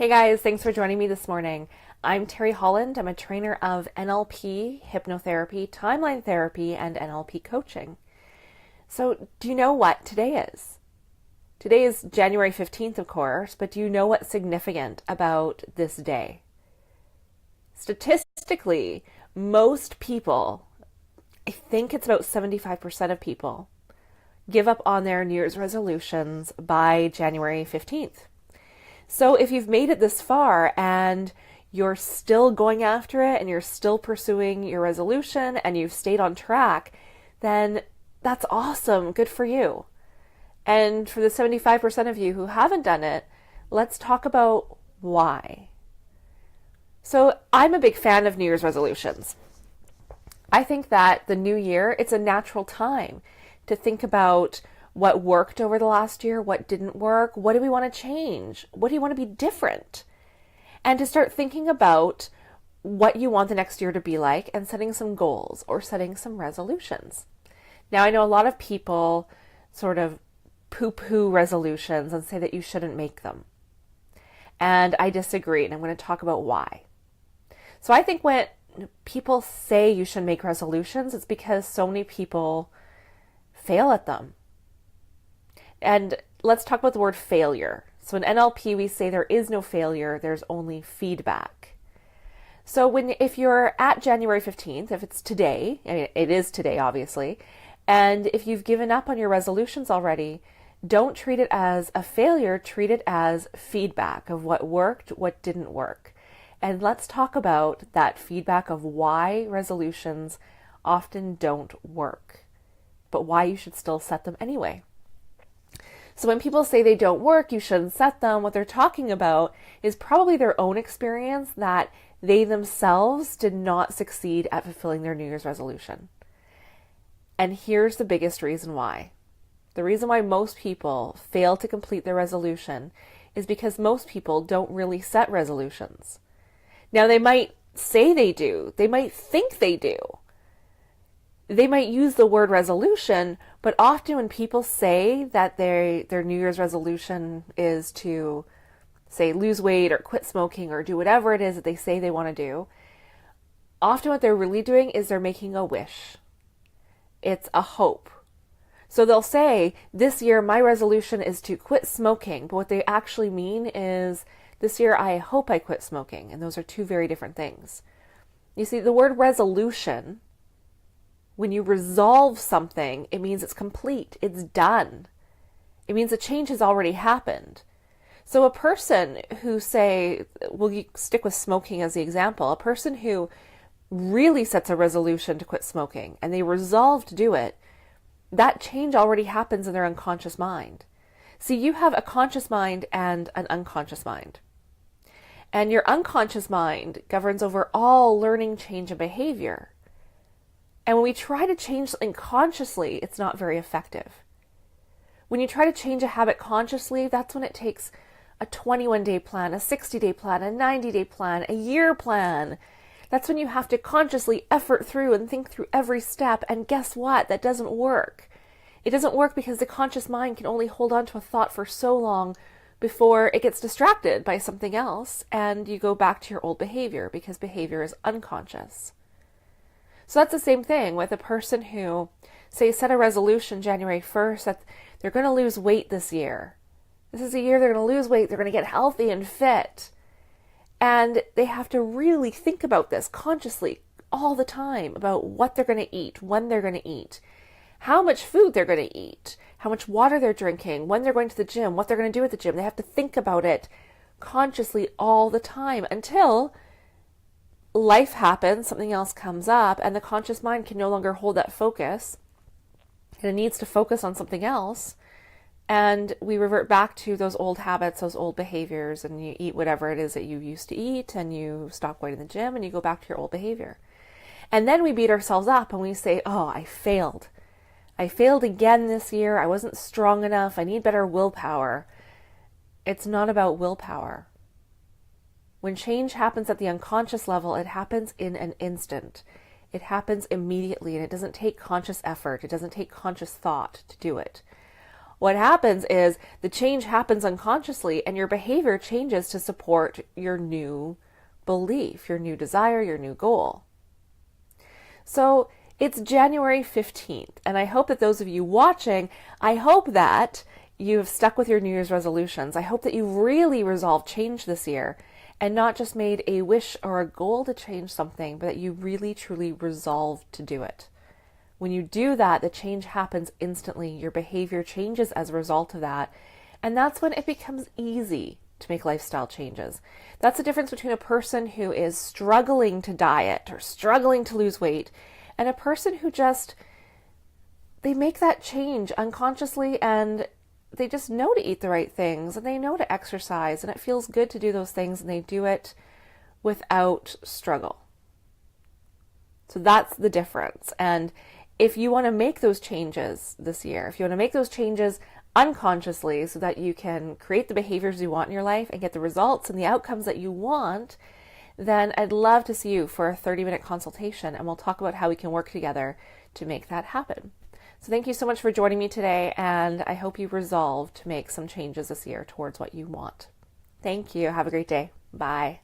Hey guys, thanks for joining me this morning. I'm Teri Holland. I'm a trainer of NLP, hypnotherapy, timeline therapy, and NLP coaching. So, do you know what today is? Today is January 15th, of course, but do you know what's significant about this day? Statistically, most people, I think it's about 75% of people, give up on their New Year's resolutions by January 15th. So if you've made it this far and you're still going after it and you're still pursuing your resolution and you've stayed on track, then that's awesome. Good for you. And for the 75% of you who haven't done it, let's talk about why. So I'm a big fan of New Year's resolutions. I think that the new year, it's a natural time to think about what worked over the last year, what didn't work, what do we want to change, what do you want to be different, and to start thinking about what you want the next year to be like and setting some goals or setting some resolutions. Now, I know a lot of people sort of poo-poo resolutions and say that you shouldn't make them. And I disagree, and I'm going to talk about why. So I think when people say you should make resolutions, it's because so many people fail at them. And let's talk about the word failure. So in NLP, we say there is no failure, there's only feedback. So if you're at January 15th, if it's today, I mean, it is today, obviously, and if you've given up on your resolutions already, don't treat it as a failure, treat it as feedback of what worked, what didn't work. And let's talk about that feedback of why resolutions often don't work, but why you should still set them anyway. So when people say they don't work, you shouldn't set them, what they're talking about is probably their own experience that they themselves did not succeed at fulfilling their New Year's resolution. And here's the biggest reason why. The reason why most people fail to complete their resolution is because most people don't really set resolutions. Now, they might say they do. They might think they do. They might use the word resolution, but often when people say that their New Year's resolution is to, say, lose weight or quit smoking or do whatever it is that they say they want to do, often what they're really doing is they're making a wish. It's a hope. So they'll say, this year my resolution is to quit smoking, but what they actually mean is, this year I hope I quit smoking, and those are two very different things. You see, the word resolution, when you resolve something, it means it's complete, it's done. It means a change has already happened. So a person who we'll stick with smoking as the example, a person who really sets a resolution to quit smoking and they resolve to do it, that change already happens in their unconscious mind. See, you have a conscious mind and an unconscious mind. And your unconscious mind governs over all learning, change, and behavior. And when we try to change something consciously, it's not very effective. When you try to change a habit consciously, that's when it takes a 21-day plan, a 60-day plan, a 90-day plan, a year plan. That's when you have to consciously effort through and think through every step. And guess what? That doesn't work. It doesn't work because the conscious mind can only hold on to a thought for so long before it gets distracted by something else and you go back to your old behavior, because behavior is unconscious. So that's the same thing with a person who, say, set a resolution January 1st that they're going to lose weight this year. This is the year they're going to lose weight, they're going to get healthy and fit. And they have to really think about this consciously all the time, about what they're going to eat, when they're going to eat, how much food they're going to eat, how much water they're drinking, when they're going to the gym, what they're going to do at the gym. They have to think about it consciously all the time until life happens, something else comes up, and the conscious mind can no longer hold that focus, and it needs to focus on something else, and we revert back to those old habits, those old behaviors, and you eat whatever it is that you used to eat, and you stop going to the gym, and you go back to your old behavior. And then we beat ourselves up, and we say, oh, I failed. I failed again this year. I wasn't strong enough. I need better willpower. It's not about willpower. When change happens at the unconscious level, it happens in an instant. It happens immediately, and it doesn't take conscious effort. It doesn't take conscious thought to do it. What happens is the change happens unconsciously and your behavior changes to support your new belief, your new desire, your new goal. So it's January 15th, and I hope that those of you watching, I hope that you've stuck with your New Year's resolutions. I hope that you really resolved change this year and not just made a wish or a goal to change something, but that you really, truly resolved to do it. When you do that, the change happens instantly. Your behavior changes as a result of that. And that's when it becomes easy to make lifestyle changes. That's the difference between a person who is struggling to diet or struggling to lose weight and a person who just, they make that change unconsciously and they just know to eat the right things and they know to exercise and it feels good to do those things and they do it without struggle. So that's the difference. And if you want to make those changes this year, if you want to make those changes unconsciously so that you can create the behaviors you want in your life and get the results and the outcomes that you want, then I'd love to see you for a 30-minute consultation and we'll talk about how we can work together to make that happen. So thank you so much for joining me today, and I hope you resolve to make some changes this year towards what you want. Thank you. Have a great day. Bye.